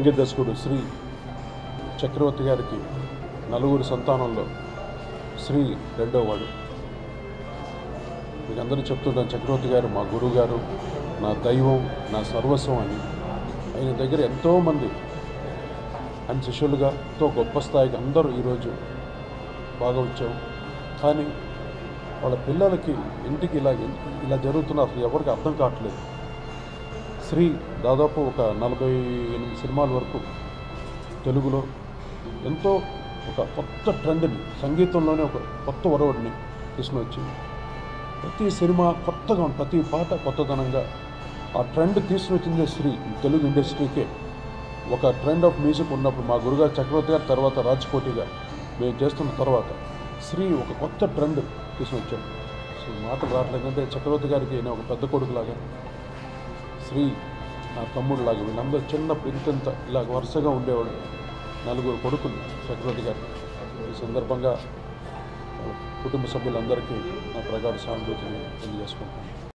సంగీత దర్శకుడు శ్రీ చక్రవర్తి గారికి నలుగురు సంతానంలో శ్రీ రెండో వాడు. మీకు అందరూ చెప్తుంటాను, చక్రవర్తి గారు మా గురువు గారు, నా దైవం, నా సర్వస్వం అని. ఆయన దగ్గర ఎంతోమంది ఆయన శిష్యులుగా ఎంతో గొప్ప స్థాయికి అందరూ ఈరోజు బాగా వచ్చాము. కానీ వాళ్ళ పిల్లలకి ఇంటికి ఇలా జరుగుతున్న అసలు ఎవరికి అర్థం కావట్లేదు. శ్రీ దాదాపు ఒక 48 సినిమాల వరకు తెలుగులో ఎంతో ఒక కొత్త ట్రెండ్ని, సంగీతంలోనే ఒక కొత్త ఒరవడిని తీసుకుని వచ్చి ప్రతి సినిమా కొత్తగా, ప్రతి పాట కొత్తదనంగా ఆ ట్రెండ్ తీసుకుని వచ్చిందే శ్రీ. తెలుగు ఇండస్ట్రీకే ఒక ట్రెండ్ ఆఫ్ మ్యూజిక్ ఉన్నప్పుడు మా గురుగారు చక్రవర్తి గారు, తర్వాత రాజ్కోటిగా మేము చేస్తున్న తర్వాత శ్రీ ఒక కొత్త ట్రెండ్ తీసుకుని వచ్చాడు. సో మాటలు రావట్లేదంటే చక్రవర్తి గారికి నేను ఒక పెద్ద కొడుకులాగా, శ్రీ నా తమ్ముడులాగా, వీళ్ళందరూ చిన్నప్పుడు ఇంత ఇలా వరుసగా ఉండేవాడు. నలుగురు కొడుకులు చక్రవర్తి గారు. ఈ సందర్భంగా కుటుంబ సభ్యులందరికీ నా ప్రగాఢ సానుభూతిని తెలియజేసుకుంటాను.